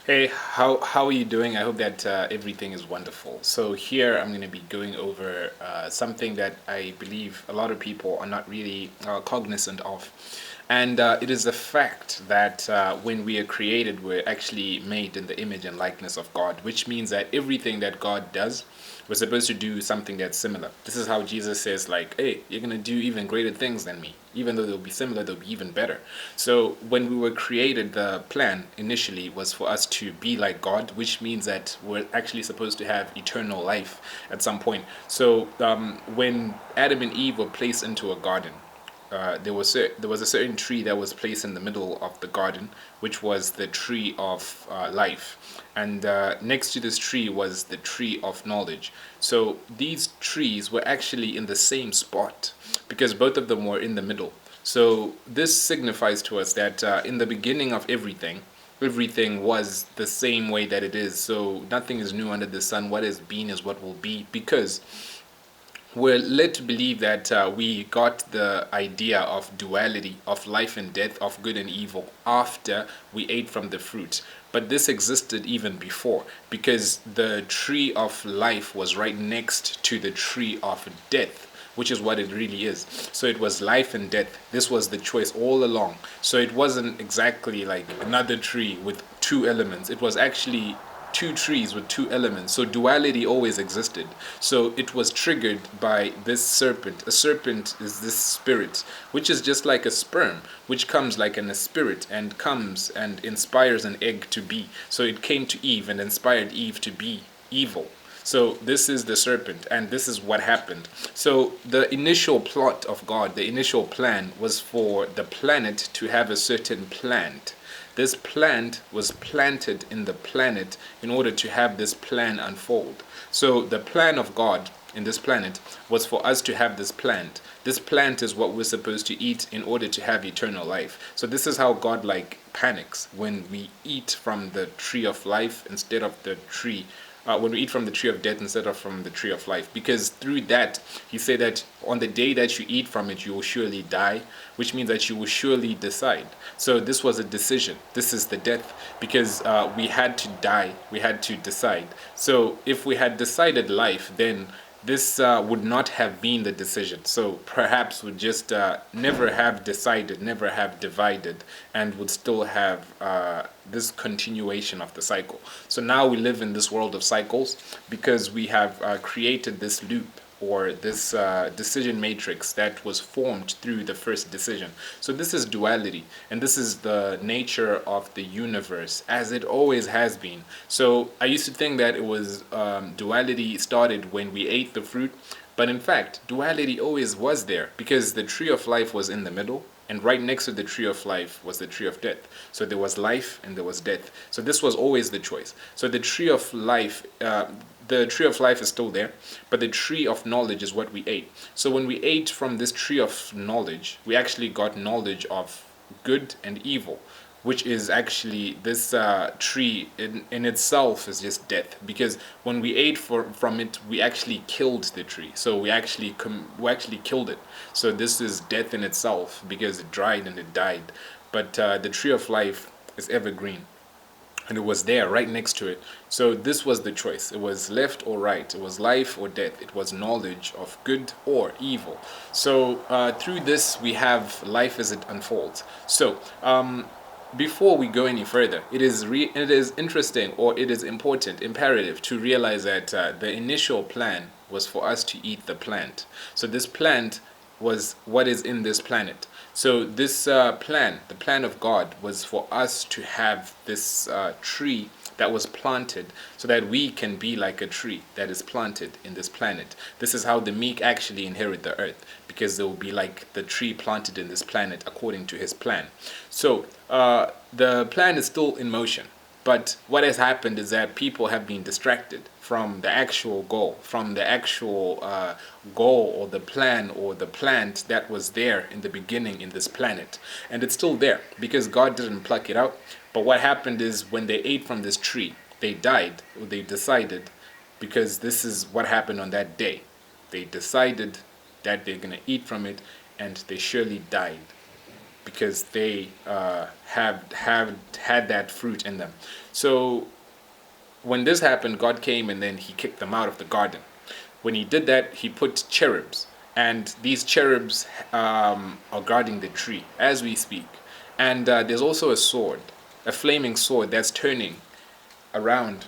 Hey, how are you doing? I hope that everything is wonderful. So here I'm going to be going over something that I believe a lot of people are not really cognizant of, and it is the fact that when we are created, we're actually made in the image and likeness of God, which means that everything that God does, we're supposed to do something that's similar. This is how Jesus says, like, hey, you're going to do even greater things than me. Even though they'll be similar, they'll be even better. So when we were created, the plan initially was for us to be like God, which means that we're actually supposed to have eternal life at some point. So when Adam and Eve were placed into a garden, there was a certain tree that was placed in the middle of the garden, which was the tree of life, and next to this tree was the tree of knowledge. So these trees were actually in the same spot because both of them were in the middle. So this signifies to us that in the beginning of everything, everything was the same way that it is. So nothing is new under the sun. What has been is what will be, because we're led to believe that we got the idea of duality, of life and death, of good and evil, after we ate from the fruit. But this existed even before, because the tree of life was right next to the tree of death, which is what it really is. So it was life and death. This was the choice all along. So it wasn't exactly like another tree with two elements. It was actually two trees with two elements. So duality always existed. So it was triggered by this serpent. A serpent is this spirit, which is just like a sperm, which comes like in a spirit and comes and inspires an egg to be. So it came to Eve and inspired Eve to be evil. So this is the serpent, and this is what happened. So the initial plot of God, the initial plan, was for the planet to have a certain plant. This plant was planted in the planet in order to have this plan unfold. So the plan of God in this planet was for us to have this plant. This plant is what we're supposed to eat in order to have eternal life. So this is how God like panics when we eat from the tree of life instead of the tree when we eat from the tree of death instead of from the tree of life. Because through that, he said that on the day that you eat from it, you will surely die, which means that you will surely decide. So this was a decision. This is the death, because we had to die, we had to decide. So if we had decided life, then this would not have been the decision. So perhaps would just never have decided, never have divided, and would still have this continuation of the cycle. So now we live in this world of cycles because we have created this loop, or this decision matrix that was formed through the first decision. So this is duality, and this is the nature of the universe as it always has been. So I used to think that it was duality started when we ate the fruit, but in fact duality always was there, because the tree of life was in the middle, and right next to the tree of life was the tree of death. So there was life and there was death. So this was always the choice. So the tree of life is still there, but the tree of knowledge is what we ate. So when we ate from this tree of knowledge, we actually got knowledge of good and evil, which is actually this tree in itself is just death, because when we ate from it, we actually killed the tree. So we actually killed it. So this is death in itself, because it dried and it died. But the tree of life is evergreen, and it was there right next to it. So this was the choice. It was left or right. It was life or death. It was knowledge of good or evil. So through this, we have life as it unfolds. So before we go any further, it is interesting, or it is important, imperative to realize that the initial plan was for us to eat the plant. So this plant was what is in this planet. So this plan, the plan of God, was for us to have this tree that was planted, so that we can be like a tree that is planted in this planet. This is how the meek actually inherit the earth, because they will be like the tree planted in this planet according to his plan. So the plan is still in motion. But what has happened is that people have been distracted from the actual goal, from the actual goal or the plan or the plant that was there in the beginning in this planet. And it's still there because God didn't pluck it out. But what happened is when they ate from this tree, they died, or they decided, because this is what happened on that day. They decided that they're going to eat from it, and they surely died. because they have had that fruit in them. So when this happened, God came and then he kicked them out of the garden. When he did that, he put cherubs, and these cherubs are guarding the tree as we speak. And there's also a sword, a flaming sword that's turning around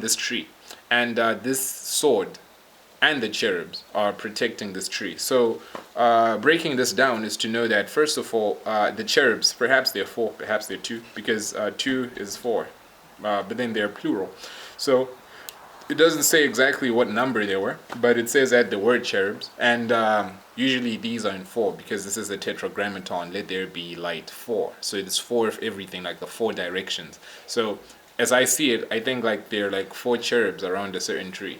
this tree, and this sword and the cherubs are protecting this tree. So breaking this down is to know that, first of all, the cherubs, perhaps they're four, perhaps they're two, because two is four, but then they're plural. So it doesn't say exactly what number they were, but it says that the word cherubs, and usually these are in four, because this is the tetragrammaton, let there be light, four. So it's four of everything, like the four directions. So as I see it, I think like they're like four cherubs around a certain tree.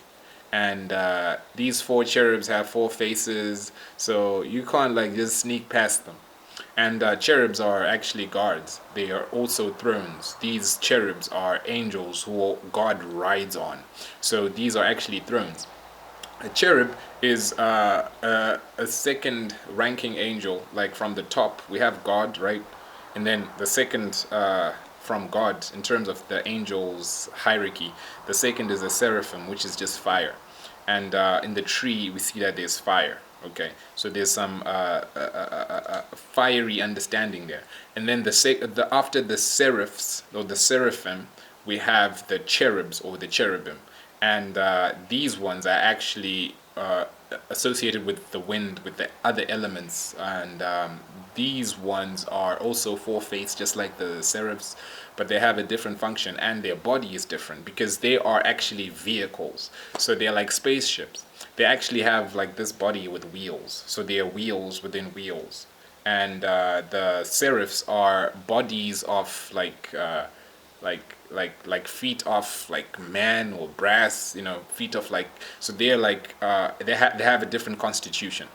And these four cherubs have four faces, so you can't like just sneak past them. And cherubs are actually guards. They are also thrones. These cherubs are angels who God rides on. So these are actually thrones. A cherub is a second ranking angel. Like from the top, we have God, right? And then the second from God in terms of the angels hierarchy, the second is a seraphim, which is just fire. And in the tree, we see that there's fire. Okay, so there's some fiery understanding there. And then after the seraphs or the seraphim, we have the cherubs or the cherubim, and these ones are actually associated with the wind, with the other elements, and these ones are also four-faced, just like the seraphs, but they have a different function, and their body is different because they are actually vehicles. So they're like spaceships. They actually have like this body with wheels, so they are wheels within wheels. And the seraphs are bodies of like feet of like man or brass, feet of like, so they're like they have a different constitution,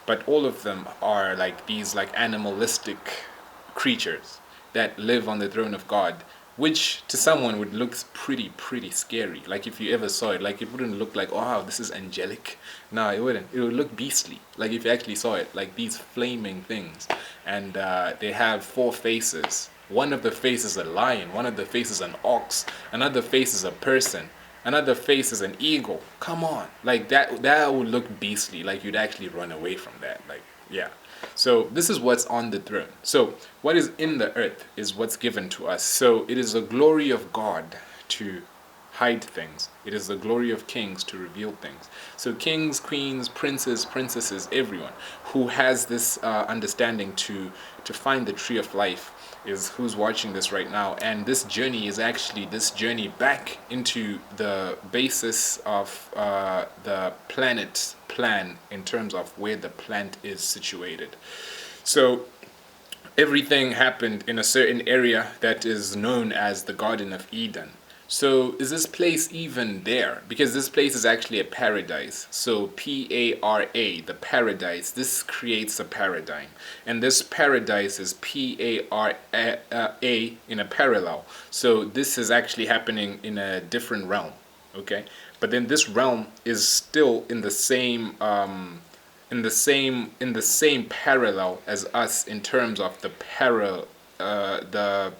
but all of them are like these like animalistic creatures that live on the throne of God, which to someone would look pretty scary. Like if you ever saw it, like it wouldn't look like, oh wow, this is angelic. No, it wouldn't. It would look beastly. Like if you actually saw it, like these flaming things, and they have four faces. One of the faces is a lion, one of the faces is an ox, another face is a person, another face is an eagle. Come on, like that would look beastly. Like you'd actually run away from that. Like yeah. So this is what's on the throne. So what is in the earth is what's given to us. So it is the glory of God to hide things. It is the glory of kings to reveal things. So kings, queens, princes, princesses, everyone who has this understanding to find the tree of life is who's watching this right now. And this journey is actually this journey back into the basis of the planet's plan in terms of where the plant is situated. So everything happened in a certain area that is known as the Garden of Eden. So is this place even there? Because this place is actually a paradise. So P-A-R-A, the paradise, this creates a paradigm. And this paradise is P-A-R-A in a parallel. So this is actually happening in a different realm. Okay? But then this realm is still in the same parallel as us in terms of the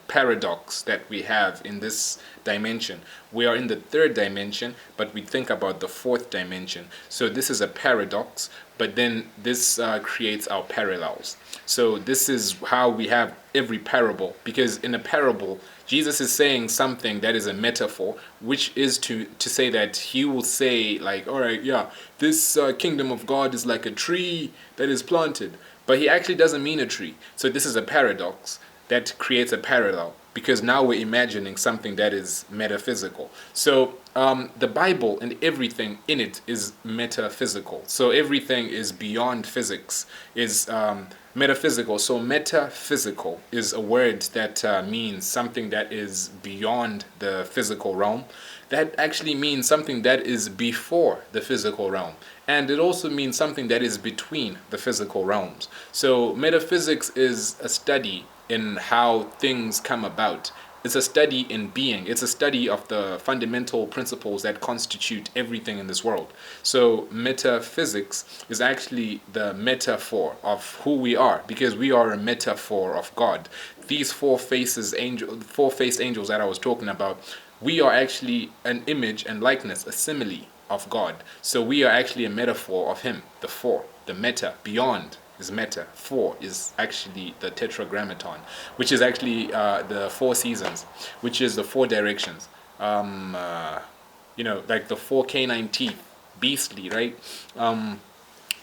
paradox that we have in this dimension. We are in the third dimension, but we think about the fourth dimension. So this is a paradox, but then this creates our parallels. So this is how we have every parable, because in a parable, Jesus is saying something that is a metaphor, which is to say that he will say like, all right, yeah, this kingdom of God is like a tree that is planted, but he actually doesn't mean a tree. So this is a paradox that creates a parallel, because now we're imagining something that is metaphysical. So the Bible and everything in it is metaphysical. So everything is beyond physics, is metaphysical. So metaphysical is a word that means something that is beyond the physical realm. That actually means something that is before the physical realm. And it also means something that is between the physical realms. So metaphysics is a study in how things come about It's a study in being. It's a study of the fundamental principles that constitute everything in this world. So metaphysics is actually the metaphor of who we are, because we are a metaphor of God. These four-faced angels that I was talking about, we are actually an image and likeness, a simile of God. So we are actually a metaphor of Him, the four, the meta, beyond is meta. Four is actually the tetragrammaton, which is actually the four seasons, which is the four directions. Like the four canine teeth, beastly, right?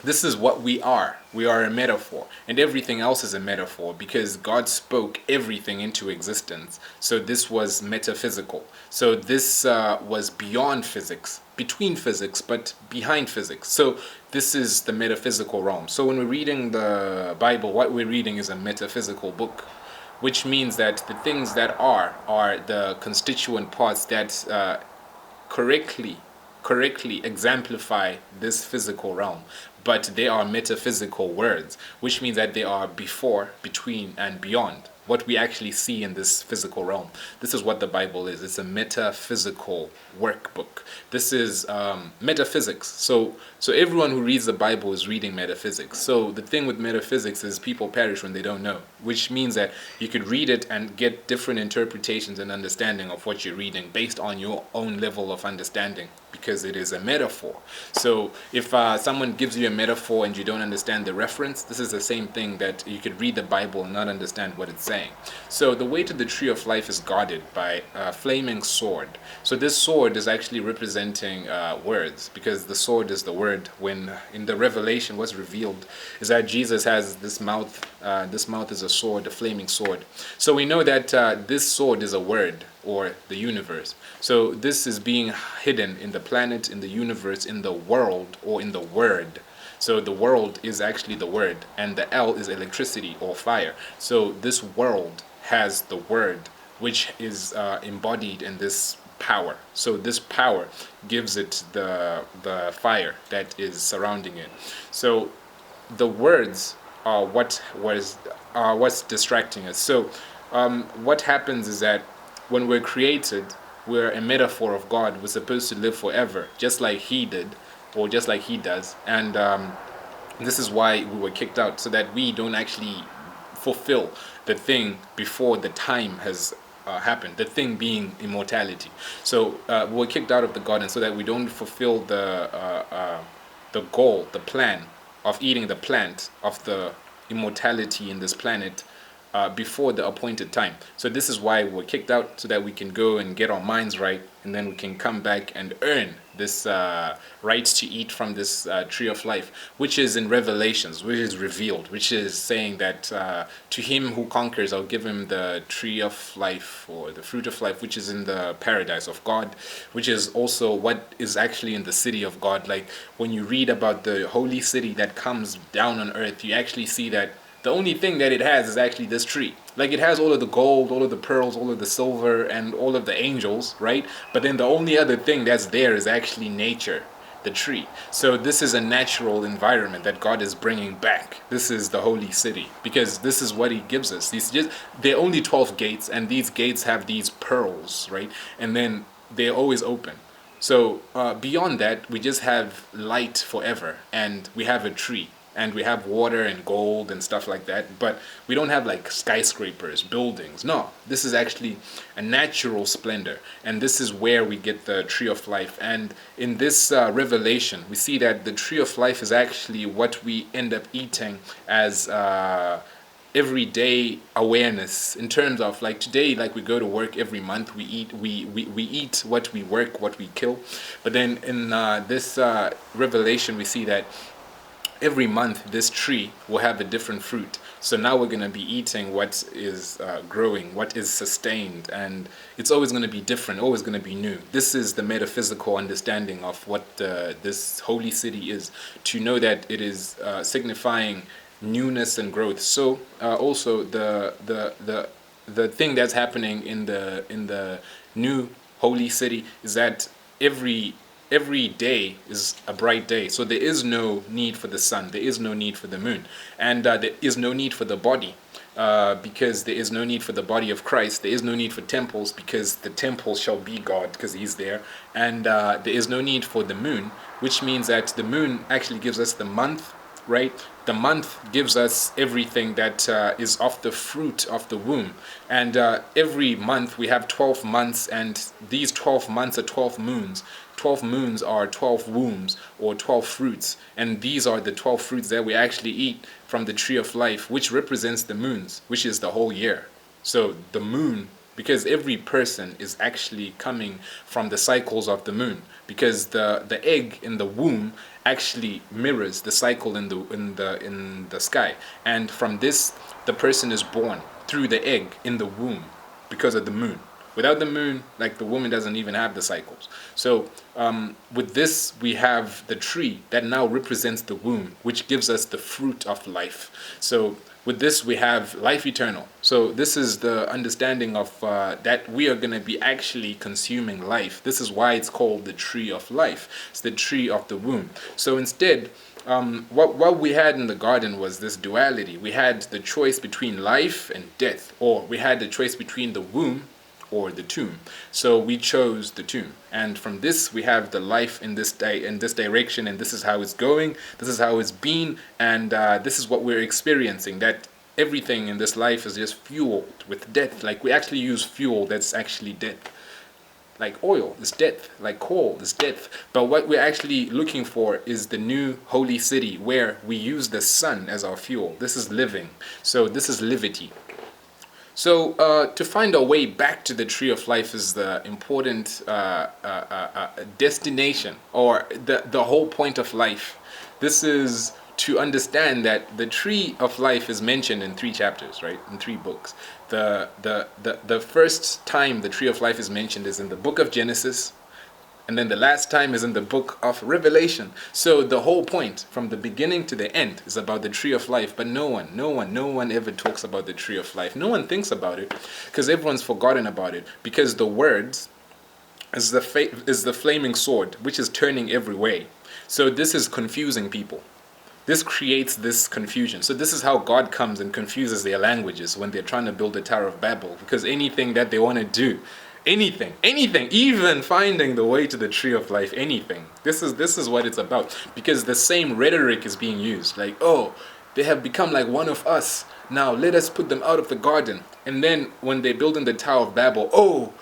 This is what we are. We are a metaphor, and everything else is a metaphor because God spoke everything into existence. So this was metaphysical. So this was beyond physics, between physics, but behind physics. So this is the metaphysical realm. So when we're reading the Bible, what we're reading is a metaphysical book, which means that the things that are the constituent parts that correctly exemplify this physical realm, but they are metaphysical words, which means that they are before, between, and beyond what we actually see in this physical realm. This is what the Bible is. It's a metaphysical workbook. This is metaphysics. So everyone who reads the Bible is reading metaphysics. So the thing with metaphysics is people perish when they don't know, which means that you could read it and get different interpretations and understanding of what you're reading based on your own level of understanding, because it is a metaphor. So if someone gives you a metaphor and you don't understand the reference, this is the same thing that you could read the Bible and not understand what it's saying. So the way to the tree of life is guarded by a flaming sword. So this sword is actually representing words, because the sword is the word. When in the Revelation what's revealed is that Jesus has this mouth. This mouth is a sword, a flaming sword. So we know that this sword is a word, or the universe. So this is being hidden in the planet, in the universe, in the world, or in the word. So the world is actually the word, and the L is electricity or fire. So this world has the word, which is embodied in this power. So this power gives it the fire that is surrounding it. So the words are what's distracting us. So what happens is that when we're created, we're a metaphor of God. We're supposed to live forever, just like He did, or just like He does. And this is why we were kicked out, so that we don't actually fulfill the thing before the time has happened, the thing being immortality. So we were kicked out of the garden so that we don't fulfill the goal, the plan of eating the plant of the immortality in this planet before the appointed time. So this is why we're kicked out, so that we can go and get our minds right, and then we can come back and earn this right to eat from this tree of life, which is in Revelations, which is revealed, which is saying that to him who conquers, I'll give him the tree of life, or the fruit of life, which is in the paradise of God, which is also what is actually in the city of God. Like when you read about the holy city that comes down on earth, you actually see that the only thing that it has is actually this tree. Like it has all of the gold, all of the pearls, all of the silver, and all of the angels, right? But then the only other thing that's there is actually nature, the tree. So this is a natural environment that God is bringing back. This is the holy city, because this is what He gives us. They're only 12 gates, and these gates have these pearls, right? And then they're always open. So beyond that, we just have light forever, and we have a tree, and we have water and gold and stuff like that, but we don't have like skyscrapers, buildings. No, this is actually a natural splendor, and this is where we get the tree of life. And in this revelation, we see that the tree of life is actually what we end up eating as everyday awareness, in terms of like today, like we go to work every month, we eat what we work, what we kill. But then in this revelation, we see that every month this tree will have a different fruit. So now we're going to be eating what is growing, what is sustained, and it's always going to be different, always going to be new. This is the metaphysical understanding of what this holy city is, to know that it is signifying newness and growth. So also the thing that's happening in the new holy city is that every day is a bright day. So there is no need for the sun, there is no need for the moon, and there is no need for the body. because there is no need for the body of Christ. There is no need for temples because the temple shall be God because He's there. And there is no need for the moon, which means that the moon actually gives us the month, right? The month gives us everything that is of the fruit of the womb. And every month we have 12 months, and these 12 months are 12 moons. 12 moons are 12 wombs or 12 fruits. And these are the 12 fruits that we actually eat from the tree of life, which represents the moons, which is the whole year. So the moon, because every person is actually coming from the cycles of the moon, because the egg in the womb actually mirrors the cycle in the sky, and from this the person is born through the egg in the womb because of the moon. Without the moon, like, the woman doesn't even have the cycles. So with this, we have the tree that now represents the womb, which gives us the fruit of life. So with this, we have life eternal. So this is the understanding of that we are going to be actually consuming life. This is why it's called the tree of life. It's the tree of the womb. So instead, what we had in the garden was this duality. We had the choice between life and death, or we had the choice between the womb or the tomb. So we chose the tomb, and from this we have the life in this direction, and this is how it's going, this is how it's been, and this is what we're experiencing, that everything in this life is just fueled with death. Like, we actually use fuel that's actually death. Like oil is death, like coal is death. But what we're actually looking for is the new holy city, where we use the sun as our fuel. This is living. So this is livity. So to find our way back to the tree of life is the important destination, or the whole point of life. This is to understand that the tree of life is mentioned in 3 chapters, right? In 3 books. The first time the tree of life is mentioned is in the book of Genesis, and then the last time is in the book of Revelation. So the whole point, from the beginning to the end, is about the tree of life. But no one ever talks about the tree of life. No one thinks about it, because everyone's forgotten about it. Because the words is the flaming sword, which is turning every way. So this is confusing people. This creates this confusion. So this is how God comes and confuses their languages when they're trying to build the Tower of Babel. Because anything that they want to do, anything, even finding the way to the tree of life, anything. This is what it's about. Because the same rhetoric is being used. Like, oh, they have become like one of us. Now let us put them out of the garden. And then when they build in the Tower of Babel, oh,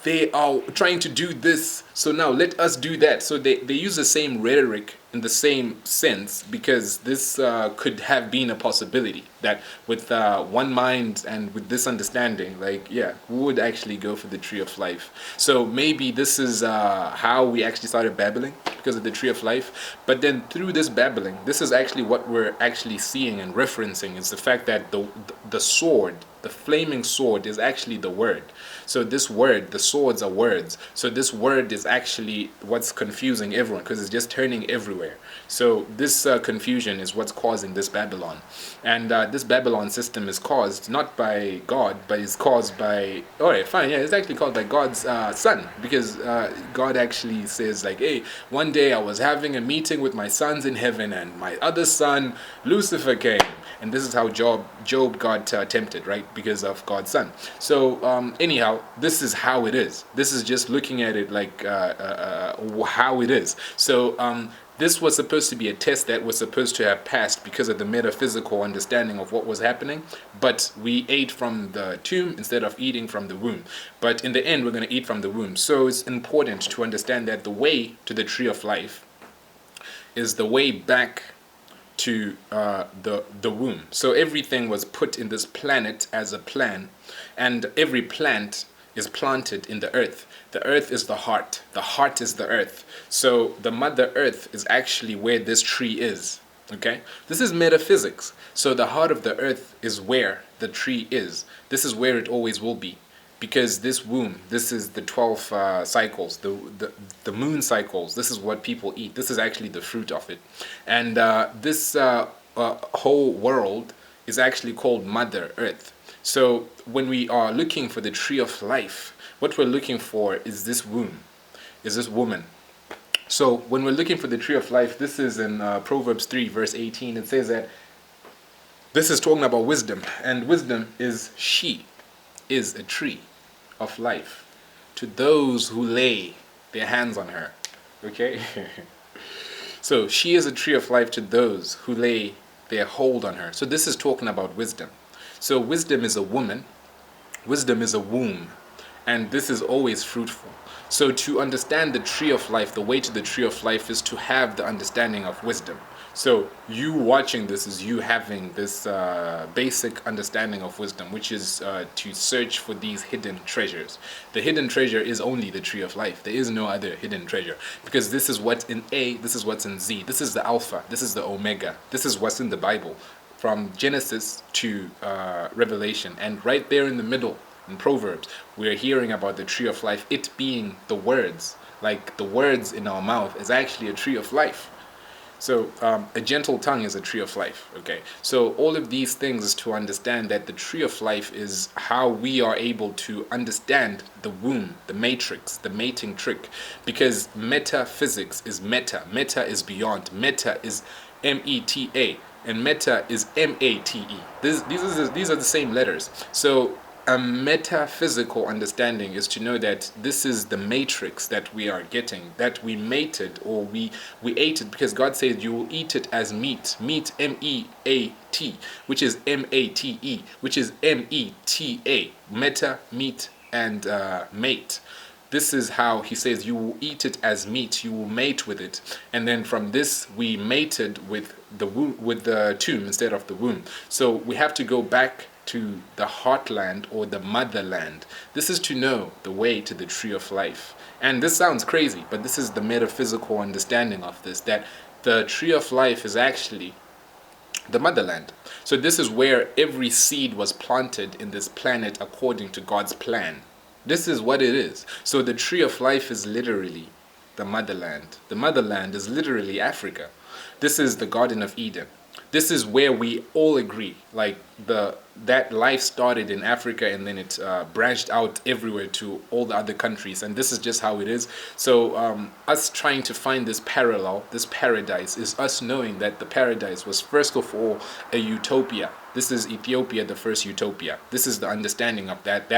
they are trying to do this, so now let us do that. So they use the same rhetoric in the same sense, because this could have been a possibility, that with one mind and with this understanding, like, yeah, we would actually go for the tree of life. So maybe this is how we actually started babbling, because of the tree of life. But then through this babbling, this is actually what we're actually seeing and referencing, is the fact that the sword, the flaming sword, is actually the word. So this word, the swords are words. So this word is actually what's confusing everyone, because it's just turning everywhere. So this confusion is what's causing this Babylon. And this Babylon system is caused not by God, but it's caused by, alright, fine, yeah, it's actually caused by God's son. Because God actually says, like, hey, one day I was having a meeting with my sons in heaven, and my other son, Lucifer, came. And this is how Job got tempted, right? Because of God's son. So anyhow, this is how it is. This is just looking at it like how it is. So this was supposed to be a test that was supposed to have passed because of the metaphysical understanding of what was happening. But we ate from the tomb instead of eating from the womb. But in the end, we're going to eat from the womb. So it's important to understand that the way to the tree of life is the way back to the womb. So everything was put in this planet as a plan, and every plant is planted in the earth. The earth is the heart. The heart is the earth. So the mother earth is actually where this tree is. Okay? This is metaphysics. So the heart of the earth is where the tree is. This is where it always will be. Because this womb, this is the 12 cycles, the moon cycles. This is what people eat. This is actually the fruit of it. And this whole world is actually called Mother Earth. So when we are looking for the tree of life, what we're looking for is this womb, is this woman. So when we're looking for the tree of life, this is in Proverbs 3 verse 18. It says that This is talking about wisdom, and wisdom is she is a tree of life to those who lay their hands on her. Okay? So she is a tree of life to those who lay their hold on her. So this is talking about wisdom. So wisdom is a woman, wisdom is a womb, and this is always fruitful. So to understand the tree of life, the way to the tree of life is to have the understanding of wisdom. So you watching this is you having this basic understanding of wisdom, which is to search for these hidden treasures. The hidden treasure is only the tree of life. There is no other hidden treasure, because this is what's in A, this is what's in Z. This is the Alpha, this is the Omega. This is what's in the Bible, from Genesis to Revelation. And right there in the middle, in Proverbs, we're hearing about the tree of life, it being the words. Like the words in our mouth is actually a tree of life. So a gentle tongue is a tree of life. Okay, so all of these things is to understand that the tree of life is how we are able to understand the womb, the matrix, the mating trick, because metaphysics is meta. Meta is beyond. Meta is META, and meta is MATE. These are the same letters. So a metaphysical understanding is to know that this is the matrix that we are getting, that we mated, or we ate it, because God says you will eat it as meat. Meat, MEAT, which is MATE, which is META. Meta, meat, and mate. This is how he says you will eat it as meat, you will mate with it. And then from this we mated with the womb, with the tomb instead of the womb. So we have to go back to the heartland or the motherland. This is to know the way to the tree of life. And this sounds crazy, but this is the metaphysical understanding of this, that the tree of life is actually the motherland. So this is where every seed was planted in this planet according to God's plan. This is what it is. So the tree of life is literally the motherland. The motherland is literally Africa. This is the Garden of Eden. This is where we all agree, like that life started in Africa and then it branched out everywhere to all the other countries, and this is just how it is. So us trying to find this parallel, this paradise, is us knowing that the paradise was first of all a utopia. This is Ethiopia, the first utopia. This is the understanding of that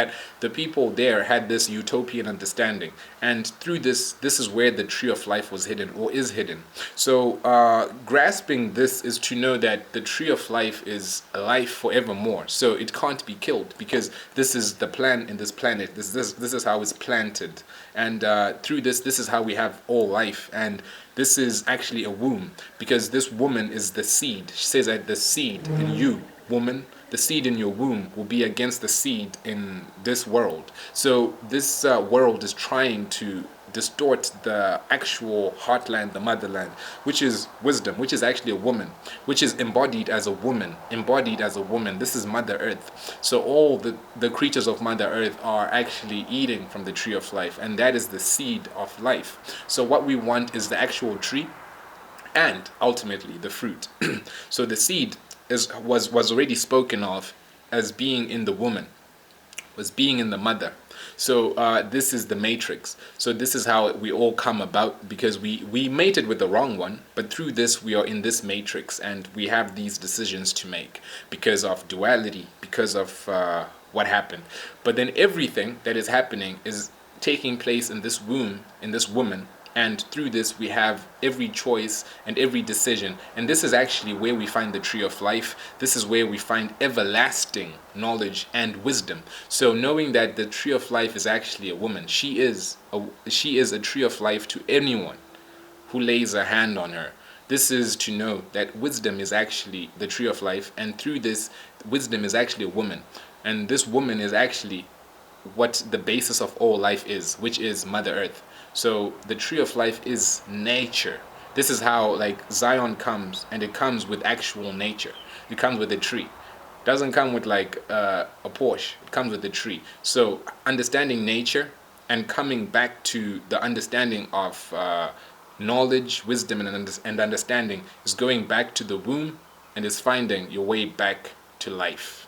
the people there had this utopian understanding, and through this is where the tree of life was hidden, or is hidden. So grasping this is to know that the tree of life is life forevermore. So it can't be killed, because this is the plan in this planet. This is how it's planted, and through this is how we have all life. And this is actually a womb, because this woman is the seed. She says that the seed in you, woman, the seed in your womb will be against the seed in this world. So this world is trying to distort the actual heartland, the motherland, which is wisdom, which is actually a woman, which is embodied as a woman, This is Mother Earth. So all the creatures of Mother Earth are actually eating from the tree of life, and that is the seed of life. So what we want is the actual tree and ultimately the fruit. So the seed was already spoken of as being in the woman, was being in the mother. So this is the matrix. So this is how we all come about, because we mated with the wrong one, but through this we are in this matrix, and we have these decisions to make because of duality, because of what happened. But then everything that is happening is taking place in this womb, in this woman, and through this we have every choice and every decision. And this is actually where we find the tree of life. This is where we find everlasting knowledge and wisdom. So knowing that the tree of life is actually a woman, she is a tree of life to anyone who lays a hand on her. This is to know that wisdom is actually the tree of life, and through this wisdom is actually a woman, and this woman is actually what the basis of all life is, which is Mother Earth. So the tree of life is nature. This is how like Zion comes, and it comes with actual nature. It comes with a tree. It doesn't come with like a Porsche. It comes with a tree. So understanding nature and coming back to the understanding of knowledge, wisdom, and understanding is going back to the womb, and is finding your way back to life.